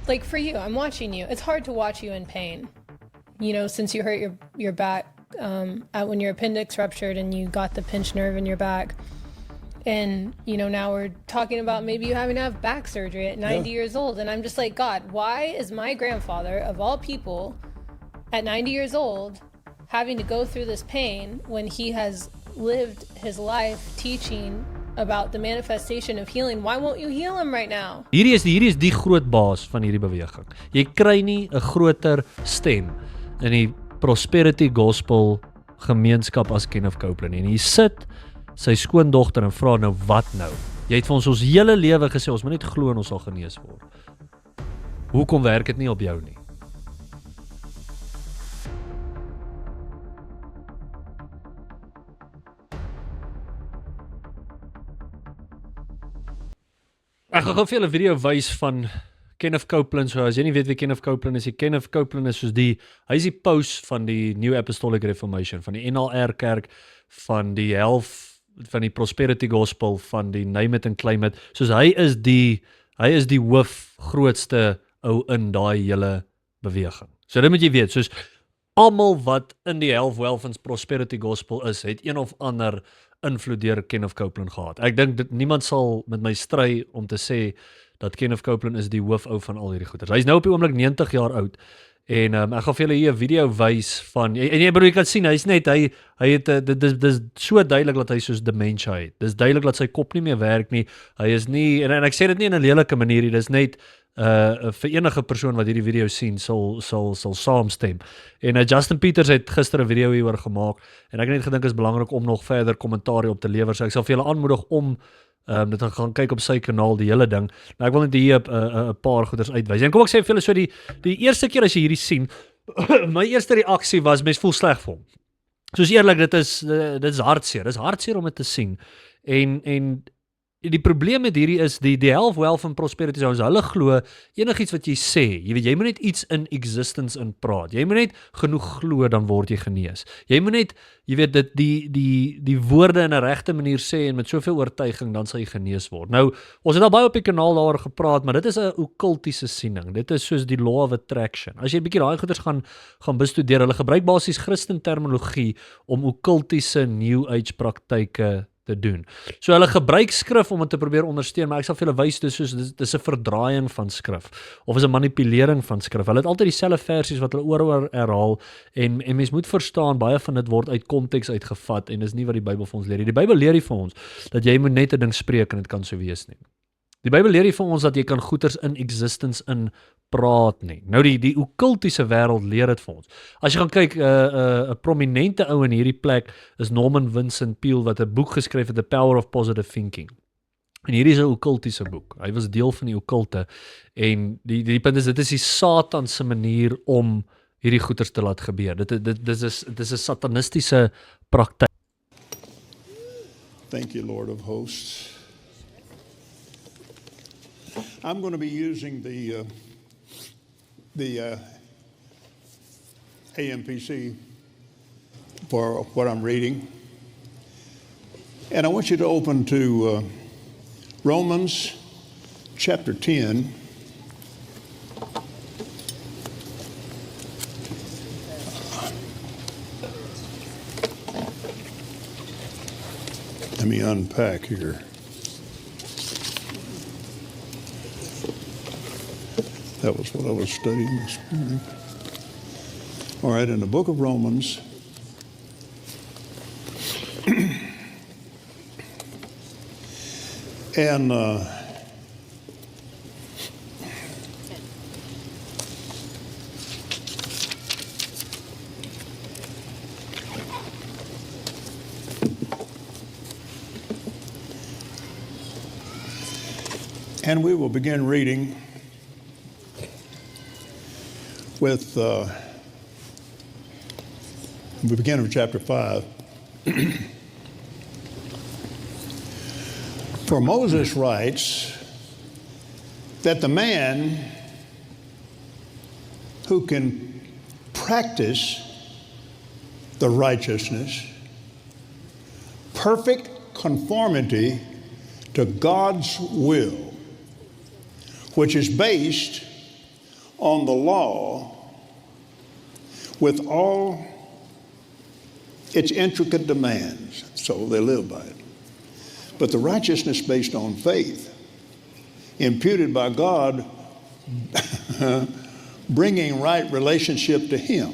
like for you, I'm watching you. It's hard to watch you in pain. You know, since you hurt your back when your appendix ruptured and you got the pinched nerve in your back. And, you know, now we're talking about maybe you having to have back surgery at 90 years old. And I'm just like, God, why is my grandfather, of all people, at 90 years old, having to go through this pain when he has lived his life teaching about the manifestation of healing? Why won't you heal him right now? Hierdie is die groot baas van hierdie beweging. Jy kry nie 'n groter stem in die Prosperity Gospel gemeenskap as Kenneth Copeland. En hy sit sy skoondogter en vra nou wat nou? Jy het vir ons hele lewe gesê ons moet net glo en ons sal genees word. Hoekom werk dit nie op jou nie? Ek gaan gou vir julle 'n video wys van Kenneth Copeland. So as jy nie weet wie Kenneth Copeland is, Kenneth Copeland is soos hy is die paus van die New Apostolic Reformation, van die NLR kerk, van die Health, van die Prosperity Gospel, van die Name It and Claim It. Soos hy is die hoof grootste ou in daai hele beweging. So dit moet jy weet, soos almal wat in die Health, Wealth and Prosperity Gospel is, het een of ander invloed deur Kenneth Copeland gehad. Ek dink niemand sal met my stry om te sê dat Kenneth Copeland is die hoofou van al hierdie goeders. Hy is nou op die oomblik 90 jaar oud. En ek gaan vir julle hier 'n video wys van, en jy kan sien, hy het, dit is so duidelik dat hy soos dementia het. Dis duidelik dat sy kop nie meer werk nie. Hy is nie, en ek sê dit nie in 'n lelike manier nie, dis net vir enige persoon wat hierdie video sien, sal saamstem. En Justin Peters het gister 'n video hieroor gemaak, en ek het net gedink is belangrik om nog verder kommentaar op te lewer, so ek sal vir julle aanmoedig om dit gaan kyk op sy kanaal, die hele ding. Nou ek wil net hier 'n paar goeders uitwys. En kom ek sê vir julle, so die eerste keer as jy hierdie sien, my eerste reaksie was, mens voel sleg vir hom. Soos eerlik, dit is hartseer. Dit is hartseer om dit te sien. En die probleem met hierdie is, die Health, Wealth and Prosperity Zones, hulle glo, enigiets wat jy sê, jy weet, jy moet net iets in existence in praat. Jy moet net genoeg glo, dan word jy genees. Jy moet net, jy weet, dit die woorde in 'n regte manier sê, en met soveel oortuiging, dan sal jy genees word. Nou, ons het al baie op die kanaal daaroor gepraat, maar dit is 'n okkultiese siening. Dit is soos die law of attraction. As jy 'n bietjie daai goeders gaan bestudeer, hulle gebruik basies Christen terminologie om okkultiese New Age praktyke te doen. So hulle gebruik skrif om dit te probeer ondersteun, maar ek sal vir julle wys, dis 'n verdraaiing van skrif, of is 'n manipulering van skrif. Hulle het altyd dieselfde versies wat hulle oor herhaal, en mens moet verstaan, baie van dit word uit konteks uitgevat, en dis nie wat die Bybel vir ons leer nie. Die Bybel leer nie vir ons, dat jy moet net 'n ding spreek, en dit kan so wees nie. Die Bybel leer nie vir ons dat jy kan goeders in existence in praat nie. Nou die okkultiese wêreld leer dit vir ons. As jy gaan kyk, 'n prominente ou in hierdie plek is Norman Vincent Peale, wat 'n boek geskryf het, The Power of Positive Thinking. En hierdie is 'n okkultiese boek. Hy was deel van die okkulte, en die punt is, dit is die Satan se manier om hierdie goeders te laat gebeur. Dit is 'n satanistiese praktyk. Thank you, Lord of Hosts. I'm going to be using the AMPC for what I'm reading. And I want you to open to Romans chapter 10. Let me unpack here. That was what I was studying this morning. All right, in the book of Romans, and we will begin reading with, we begin in chapter 5. For Moses writes that the man who can practice the righteousness, perfect conformity to God's will, which is based on the law with all its intricate demands, so they live by it. But the righteousness based on faith, imputed by God, bringing right relationship to Him.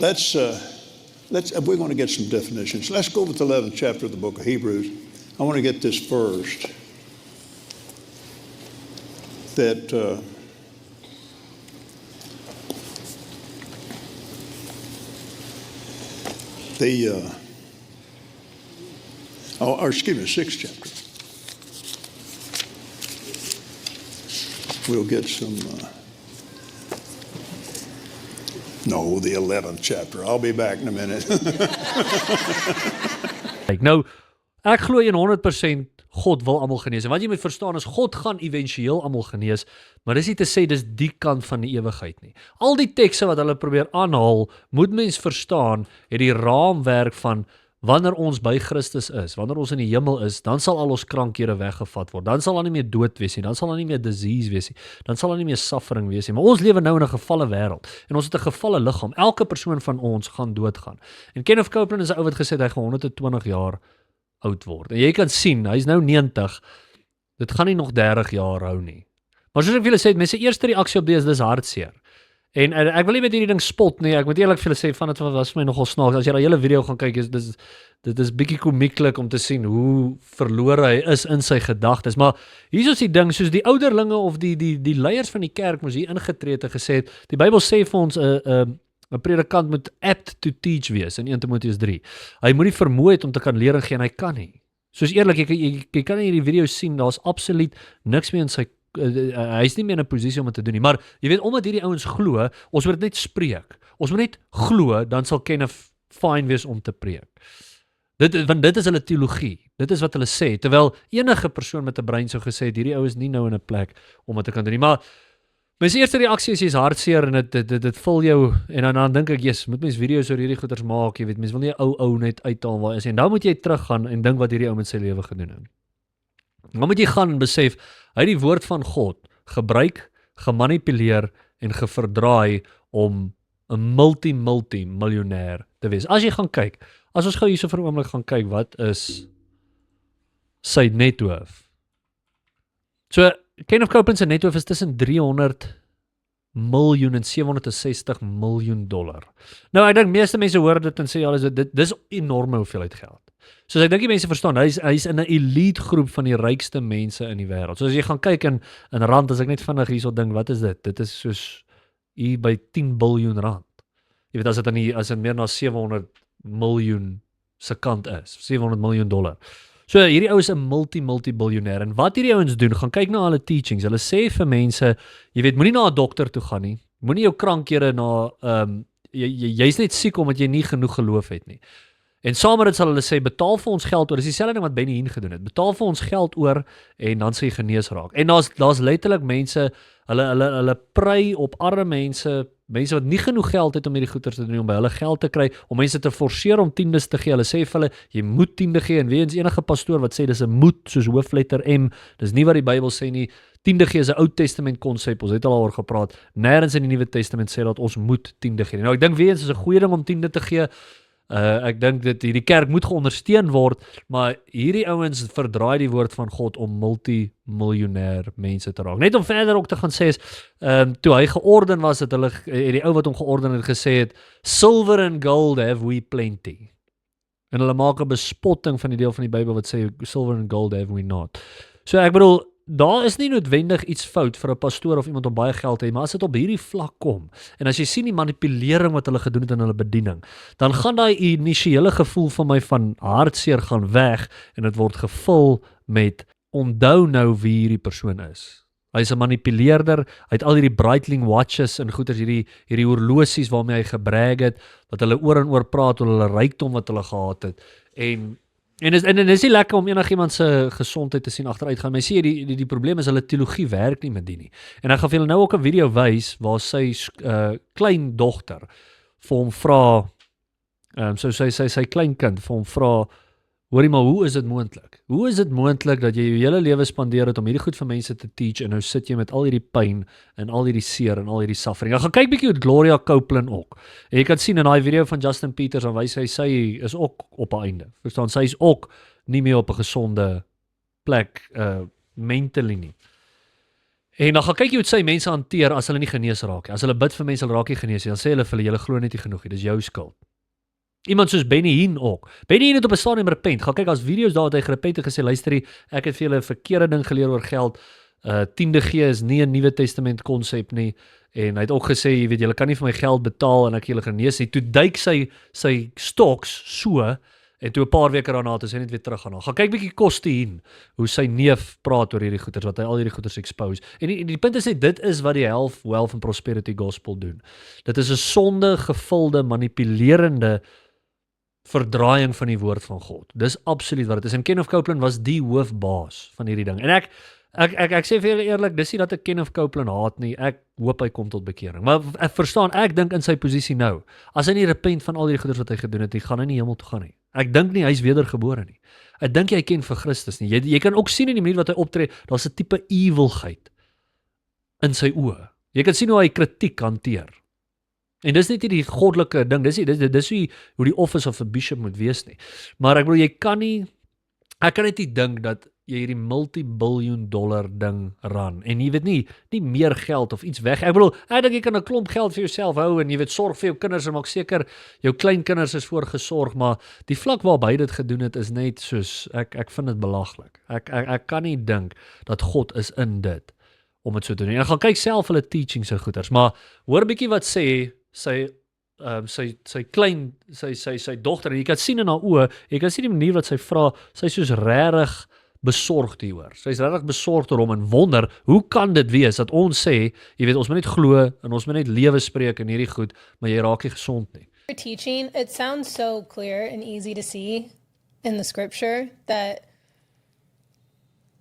We're going to get some definitions. Let's go with the 11th chapter of the book of Hebrews. I want to get this first. That excuse me, 6th chapter. We'll get some, no, the 11th chapter. I'll be back in a minute. Nou, ek glo 100% God wil almal genees. En wat jy moet verstaan is, God gaan éventueel almal genees, maar dis nie te sê dis die kant van die ewigheid nie. Al die tekste wat hulle probeer aanhaal, moet mens verstaan, het die raamwerk van wanneer ons by Christus is, wanneer ons in die hemel is, dan sal al ons krankhede weggevat word. Dan sal daar nie meer dood wees nie, dan sal daar nie meer disease wees nie, dan sal daar nie meer suffering wees nie. Maar ons lewe nou in 'n gevalle wêreld en ons het 'n gevalle liggaam. Elke persoon van ons gaan doodgaan. En Kenneth Copeland is 'n ou wat gesê het hy gaan 120 jaar oud word. En jy kan sien, hy's nou 90. Dit gaan nie nog 30 jaar hou nie. Maar soos ek vir julle sê, mense eerste reaksie op dis hartseer. En ek wil nie met hierdie ding spot nie. Ek moet eerlik vir julle sê, van dit was vir my nogal snaaks. As jy daai hele video gaan kyk, dit is bietjie komieklik om te sien hoe verlore hy is in sy gedagtes. Maar hier is die ding, soos die ouderlinge of die leiers van die kerk moes hier ingetree het en gesê het, die Bybel sê vir ons 'n predikant moet apt to teach wees in 1 Timoteus 3. Hy moet die vermoë hê om te kan leer en gee en hy kan nie. Soos eerlik, jy kan in hierdie video sien, daar's absoluut niks meer in sy hy is nie meer in 'n posisie om dit te doen nie, maar jy weet, omdat hierdie ouens glo, ons moet dit net spreek. Ons moet net glo, dan sal Kenneth fine wees om te preek. Want dit is hulle teologie. Dit is wat hulle sê, terwyl enige persoon met 'n brein sou gesê het, hierdie ou is nie nou in 'n plek om dit te kan doen nie. Maar my eerste reaksie is jy's hartseer en dit vul jou, en dan dink ek, yes, moet mens video's oor hierdie goeters maak, jy weet, mens wil nie 'n ou net uithaal waar is, en dan moet jy teruggaan en dink wat hierdie ou met sy lewe gedoen het. Dan moet jy gaan en besef, hy het die woord van God gebruik, gemanipuleer en geverdraai om 'n multi-miljonair te wees. As jy gaan kyk, as ons gou hierso vir 'n oomblik gaan kyk, wat is sy netwerf? So, Kenneth Copeland se netwerf is tussen 300 miljoen en 760 miljoen dollar. Nou, ek dink meeste mense hoor dit en sê, ja, dis enorme hoeveelheid geld. So ek dink die mense verstaan, hy's in 'n elite groep van die rykste mense in die wêreld. So as jy gaan kyk in rand, as ek net vinnig hierso dink, wat is dit? Dit is soos hier by 10 biljoen rand. Jy weet, as dit meer na 700 miljoen se kant is, 700 miljoen dollar. So hierdie ou is 'n multi-biljoenêr, en wat hierdie ouens doen, gaan kyk na hulle teachings. Hulle sê vir mense, jy weet, moenie na 'n dokter toe gaan nie. Moenie jou krankhede na jy's net siek omdat jy nie genoeg geloof het nie. En saam met dit sal hulle sê, betaal vir ons geld oor. Dis dieselfde ding wat Benny Hinn gedoen het. Betaal vir ons geld oor en dan sê jy genees raak. En daar's letterlik mense, hulle prey op arme mense wat nie genoeg geld het om hierdie goeders te doen, om by hulle geld te kry, om mense te forceer om tiendes te gee. Hulle sê vir hulle, jy moet tiende gee, en weens enige pastoor wat sê dis 'n moet, soos hoofletter M, dis nie wat die Bybel sê nie. Tiende gee is 'n Ou Testament konsep, ons het al daaroor gepraat. Nêrens in die Nuwe Testament sê dat ons moet tiende gee. Nou ek dink weens is 'n goeie ding om tiende te gee. Ek dink dat hierdie kerk moet geondersteun word, maar hierdie ouens verdraai die woord van God om multi-miljonair mense te raak. Net om verder ook te gaan sê is, toe hy georden was, het die ou wat hom georden het gesê het, silver and gold have we plenty. En hulle maak 'n bespotting van die deel van die Bybel wat sê, silver and gold have we not. So ek bedoel, daar is nie noodwendig iets fout vir 'n pastoor of iemand om baie geld te hê, maar as dit op hierdie vlak kom, en as jy sien die manipulering wat hulle gedoen het in hulle bediening, dan gaan daai initiële gevoel van my van hartseer gaan weg, en dit word gevul met, onthou nou wie hierdie persoon is. Hy is 'n manipuleerder, hy het al hierdie Breitling watches en goeders, hierdie horlosies waarmee hy gebrag het, wat hulle oor en oor praat oor hulle rykdom wat hulle gehad het, en is nie lekker om enigiemand se gesondheid te sien agteruit gaan. Maar jy sien, die probleem is hulle teologie werk nie met die nie. En ek gaan vir julle nou ook 'n video wys waar sy klein dogter vir hom vra, sy kleinkind vir hom vra, Hoorie, maar hoe is dit moontlik? Hoe is dit moontlik dat jy jou hele lewe spandeer het om hierdie goed vir mense te teach en nou sit jy met al hierdie pyn en al hierdie seer en al hierdie suffering? Gaan kyk bietjie hoe Gloria Copeland ook. En jy kan sien in daai video van Justin Peters, dan wys hy sy is ook op 'n einde. Verstaan, sy is ook nie meer op 'n gesonde plek mentally nie. En dan gaan kyk jy hoe sy mense hanteer as hulle nie genees raak nie. As hulle bid vir mense hulle raak nie genees nie, dan sê hulle vir hulle, julle glo net nie genoeg nie, dis jou skuld. Iemand soos Benny Hinn ook. Benny Hinn het op 'n stadium repent. Gaan kyk as video's daar wat hy gerepent het gesê, luister, ek het vir julle 'n verkeerde ding geleer oor geld. Tiende gee is nie 'n Nuwe Testament konsep nie. En hy het ook gesê, jy weet, julle kan nie vir my geld betaal en ek julle genees nie. Toe duik sy stocks so en toe 'n paar weke daarna het hy net weer terug gaan. Gaan kyk bietjie Koste Hinn, hoe sy neef praat oor hierdie goeters, wat hy al hierdie goeters expose. En die punt is dit is wat die health, wealth and prosperity gospel doen. Dit is 'n sonde gevulde, manipulerende verdraaiing van die woord van God. Dis absoluut wat dit is. En Kenneth Copeland was die hoofbaas van hierdie ding. En ek sê vir julle eerlik, dis nie dat ek Kenneth Copeland haat nie. Ek hoop hy kom tot bekering. Maar ek verstaan, ek dink in sy posisie nou, as hy nie repent van al die goeders wat hy gedoen het, hy gaan nie hemel toe gaan nie. Ek dink nie hy's wedergebore nie. Ek dink hy ken vir Christus nie. Jy kan ook sien in die manier wat hy optree, daar's 'n tipe evilheid in sy oë. Jy kan sien hoe hy kritiek hanteer. En dis net nie die goddelike ding, dis hoe die office of a bishop moet wees nie. Maar ek bedoel, ek kan net nie dink dat jy hierdie multi-billion dollar ding ran, en jy weet nie meer geld of iets weg. Ek bedoel, ek dink jy kan 'n klomp geld vir jouself hou, en jy weet, sorg vir jou kinders, en maak seker, jou kleinkinders is voorgesorg, maar die vlak waarby hy dit gedoen het, is net soos, ek vind dit belaglik. Ek kan nie dink dat God is in dit, om dit so te doen. En ek gaan kyk self hulle teachings en goeders, maar hoor bietjie wat sê, sy dogter, en jy kan sien in haar oë, jy kan sien die manier wat sy vra, sy is soos regtig besorgd hieroor. Sy is regtig besorgd oor hom en wonder, hoe kan dit wees dat ons sê, jy weet, ons moet net glo en ons moet net lewe spreek in hierdie goed, maar jy raak nie gesond nie. Teaching, it sounds so clear and easy to see in the scripture that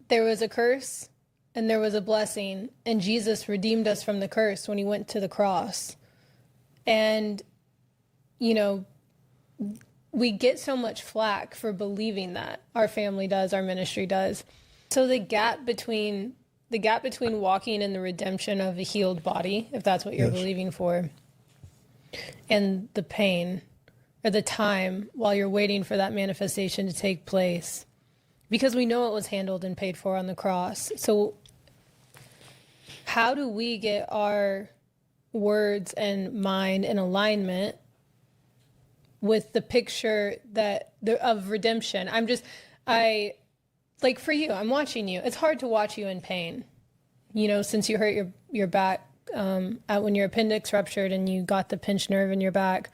there was a curse and there was a blessing, and Jesus redeemed us from the curse when he went to the cross. And, you know, we get so much flack for believing that. Our family does, our ministry does. So the gap between walking in the redemption of a healed body, if that's what you're believing for, and the pain or the time while you're waiting for that manifestation to take place, because we know it was handled and paid for on the cross. So how do we get our words and mind in alignment with the picture of redemption? Like for you, I'm watching you. It's hard to watch you in pain, you know, since you hurt your back when your appendix ruptured and you got the pinched nerve in your back.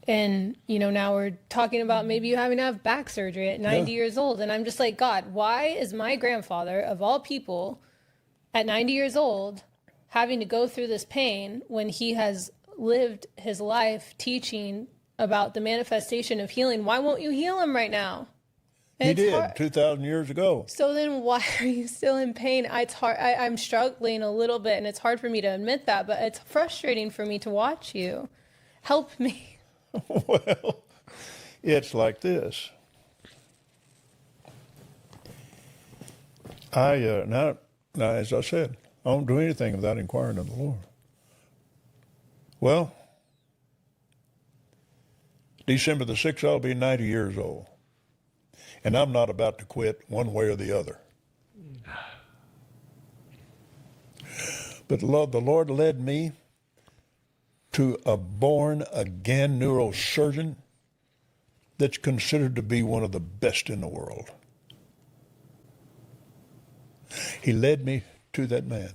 And, you know, now we're talking about maybe you having to have back surgery at 90 years old. And I'm just like, God, why is my grandfather, of all people, at 90 years old, having to go through this pain when he has lived his life teaching about the manifestation of healing? Why won't you heal him right now? He did 2,000 years ago. So then why are you still in pain? It's hard. I'm struggling a little bit, and it's hard for me to admit that, but it's frustrating for me to watch you. Help me. Well, it's like this. Now, as I said, I don't do anything without inquiring of the Lord. Well, December the 6th, I'll be 90 years old. And I'm not about to quit one way or the other. But the Lord led me to a born-again neurosurgeon that's considered to be one of the best in the world. He led me to that man.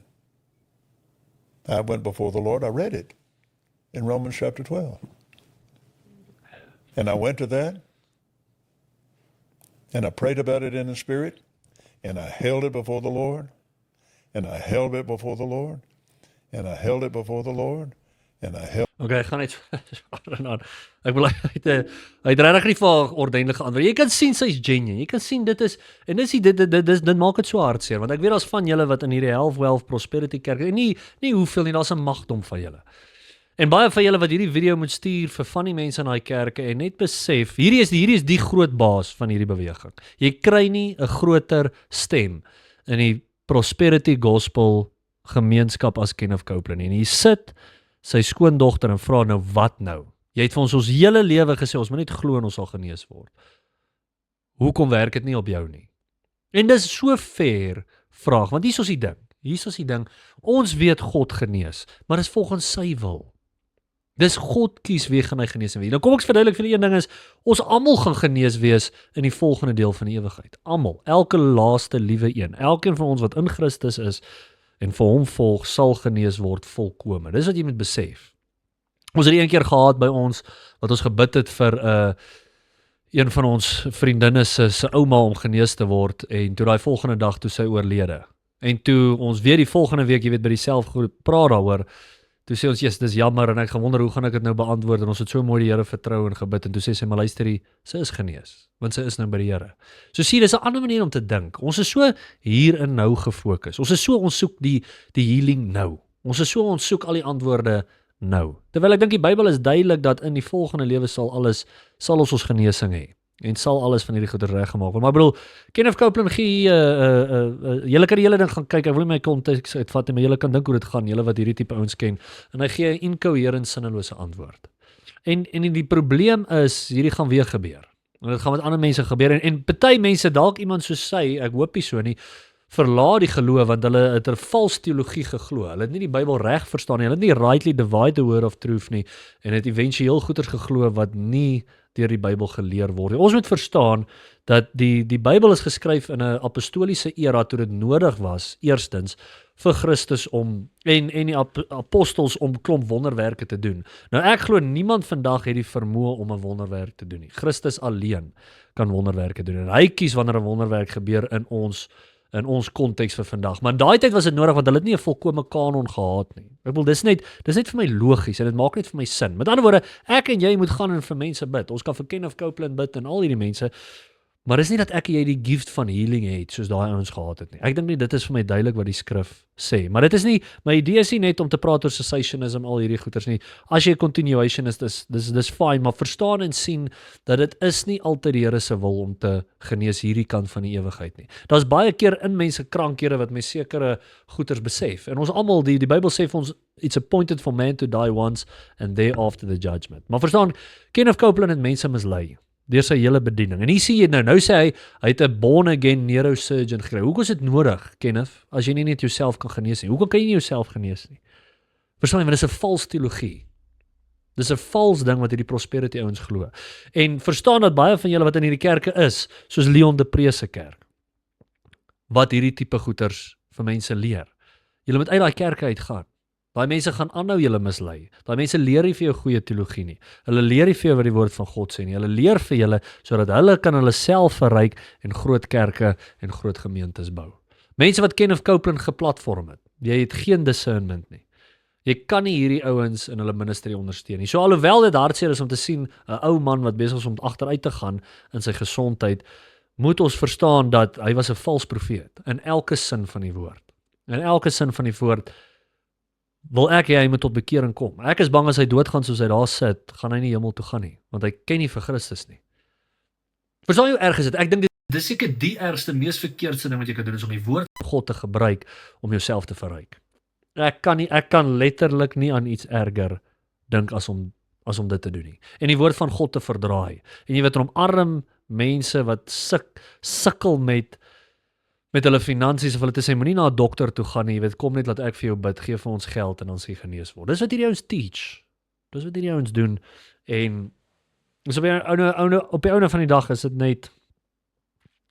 I went before the Lord. I read it in Romans chapter 12. And I went to that, and I prayed about it in the Spirit, and I held it before the Lord, and I held it before the Lord, and I held it before the Lord, and I held. Okay, ek gaan net aan. Ek wil hy het regtig nie vir ordentlike antwoord. Jy kan sien sy's genuine. Jy kan sien dit is, en dit maak dit so hartseer, want ek weet daar's van julle wat in hierdie Health, Wealth, Prosperity kerk, en nie hoeveel nie, daar's 'n magdom van julle. En baie van julle wat hierdie video moet stuur vir van die mense in daai kerke en net besef, hierdie is die groot baas van hierdie beweging. Jy kry nie 'n groter stem in die Prosperity Gospel gemeenskap as Kenneth Copeland. En hy sit sy skoondogter en vra nou, wat nou? Jy het vir ons hele lewe gesê, ons moet net glo en ons sal genees word. Hoekom werk dit nie op jou nie? En dis so fair vraag, want hier is die ding, ons weet God genees, maar dis volgens sy wil. Dis God kies wie gaan hy genees en wie. Nou kom ek verduidelik vir die een ding is, ons almal gaan genees wees in die volgende deel van die ewigheid. Almal, elke laaste liewe een, elkeen van ons wat in Christus is en vir hom volg, sal genees word volkome. Dis wat jy moet besef. Ons het een keer gehad by ons, wat ons gebid het vir een van ons vriendinne se ouma om genees te word, en toe daai volgende dag toe sy oorlede. En toe ons weer die volgende week, jy weet, by die selfgroep praat daaroor, toe sê ons, dis jammer, en ek gewonder, hoe gaan ek dit nou beantwoord, en ons het so mooi die Here vertrou en gebid, en toe sê sy, maar luister, sy is genees, want sy is nou by die Here. So sien, dis 'n ander manier om te dink. Ons is so hier en nou gefokus. Ons is so, ons soek die healing nou. Ons is so, ons soek al die antwoorde nou. Terwyl ek dink die Bybel is duidelik dat in die volgende lewe sal ons genesing hê. En sal alles van hierdie goeie reggemaak word. Maar ek bedoel, Kenneth Copeland gee, julle kan die hele ding gaan kyk, ek wil nie my konteks uitvat nie, maar julle kan dink hoe dit gaan, julle wat hierdie tipe ouens ken, en hy gee 'n incoherent, sinnelose antwoord. En die probleem is, hierdie gaan weer gebeur. En dit gaan met ander mense gebeur, en party mense, dalk iemand soos sy, ek hoop nie so nie, verlaat die geloof, want hulle het 'n vals teologie geglo. Hulle het nie die Bybel reg verstaan nie, hulle het nie rightly divide the word of truth nie, en het éventueel goeders geglo wat nie deur die Bybel geleer word. Ons moet verstaan dat die Bybel is geskryf in 'n apostoliese era toe dit nodig was, eerstens, vir Christus en die apostels om klomp wonderwerke te doen. Nou ek glo niemand vandag het die vermoë om 'n wonderwerk te doen nie. Christus alleen kan wonderwerke doen, en hy kies wanneer 'n wonderwerk gebeur in ons konteks vir vandag. Maar in daai tyd was dit nodig, want hulle het nie 'n volkomme kanon gehad nie. Ek bedoel, dis net vir my logies, en dit maak net vir my sin. Met ander woorde, ek en jy moet gaan en vir mense bid. Ons kan vir Kenneth Copeland bid en al hierdie mense, maar dis nie dat ek en jy die gift van healing het, soos daai ouens gehad het nie. Ek dink nie, dit is vir my duidelik wat die skrif sê. Maar dit is nie, my idee is nie net om te praat oor cessationism, al hierdie goeters nie. As jy 'n continuation is, dis fine, maar verstaan en sien dat dit is nie altyd die Here se wil om te genees hierdie kant van die ewigheid nie. Daar's baie keer in mense krankhede wat my sekere goeters besef. En ons almal, die Bybel sê vir ons, it's appointed for man to die once and thereafter the judgment. Maar verstaan, Kenneth Copeland het mense mislei deur sy hele bediening. En hier sê jy nou sê hy het 'n born again neurosurgeon gekry. Hoekom is dit nodig, Kenneth, as jy nie net jouself kan genees nie? Hoekom kan jy nie jouself genees nie? Verstaan jy, want dis 'n vals teologie. Dis 'n vals ding wat hierdie prosperity ouens glo. En verstaan dat baie van julle wat in hierdie kerke is, soos Leon de Pre se kerk, wat hierdie tipe goeters vir mense leer. Julle moet uit daai kerke uitgaan. Daai mense gaan aanhou julle mislei. Daai mense leer nie vir jou goeie teologie nie. Hulle leer nie vir jou wat die woord van God sê nie. Hulle leer vir julle sodat hulle kan hulle self verryk en groot kerke en groot gemeentes bou. Mense wat Kenneth Copeland geplatform het, jy het geen discernment nie. Jy kan nie hierdie ouens in hulle ministry ondersteun nie. So alhoewel dit hartseer is om te sien 'n ou man wat besig is om agteruit te gaan in sy gesondheid, moet ons verstaan dat hy was 'n vals profeet in elke sin van die woord. In elke sin van die woord wil ek hê hy moet tot bekering kom. Ek is bang as hy doodgaan soos hy daar sit, gaan hy nie hemel toe gaan nie, want hy ken nie vir Christus nie. Verstaan jy hoe erg is dit? Ek dink dit is seker die ergste, mees verkeerdste ding wat jy kan doen, is om die woord van God te gebruik om jouself te verryk. Ek kan letterlik nie aan iets erger dink as om dit te doen nie. En die woord van God te verdraai. En jy weet, omarm mense wat sukkel met hulle finansies, of hulle te sê, moenie na 'n dokter toe gaan nie, jy weet, kom net laat ek vir jou bid, gee vir ons geld en dan sê genees word. Dis wat hierdie ouens teach. Dis wat hierdie ouens doen. En so op die ouene van die dag is dit net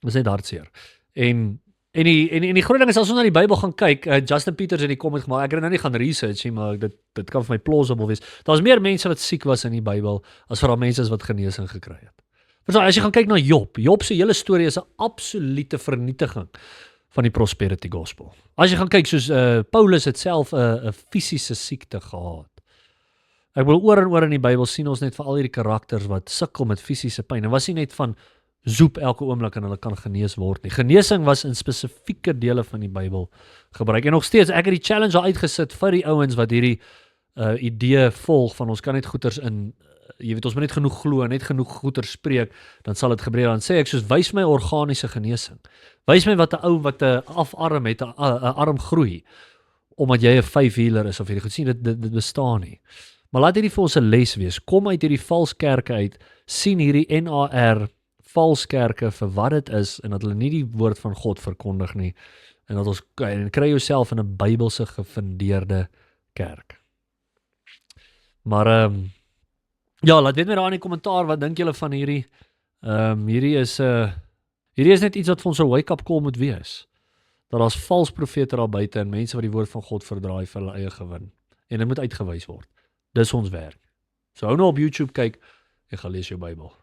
hartseer. En die groot ding is, as ons na die Bybel gaan kyk, Justin Peters het die comment gemaak, ek het nou nie gaan research nie, maar dit kan vir my plausible wees. Daar's meer mense wat siek was in die Bybel, as vir al mense wat genesing gekry het. As jy gaan kyk na Job se hele storie is 'n absolute vernietiging van die prosperity gospel. As jy gaan kyk, soos Paulus het self 'n fisiese siekte gehad. Ek wil oor en oor in die Bybel sien ons net vir al hierdie karakters wat sukkel met fisiese pyn. En was nie net van zoep elke oomblik en hulle kan genees word nie. Genesing was in spesifieke dele van die Bybel gebruik. En nog steeds, ek het die challenge al uitgesit vir die ouens wat hierdie idee volg van ons kan net goeters jy weet, ons moet net genoeg glo, net genoeg goeters spreek, dan sal dit gebeur. Dan sê ek soos, wys my organiese genesing. Wys my wat 'n ou wat 'n afarm het, 'n arm groei, omdat jy 'n 5-wieler is of hierdie goed sien, dit bestaan nie. Maar laat hierdie vir ons 'n les wees. Kom uit hierdie vals kerke uit, sien hierdie NAR vals kerke vir wat dit is en dat hulle nie die woord van God verkondig nie en dat ons kry jouself in 'n Bybelse gefundeerde kerk. Maar ja, laat weet my daar in die kommentaar wat dink julle van hierdie. Hierdie is net iets wat vir ons 'n wake-up call moet wees. Dat daar's vals profete daar buite en mense wat die woord van God verdraai vir hulle eie gewin. En dit moet uitgewys word. Dis ons werk. So hou nou op YouTube kyk en gaan lees jou Bybel.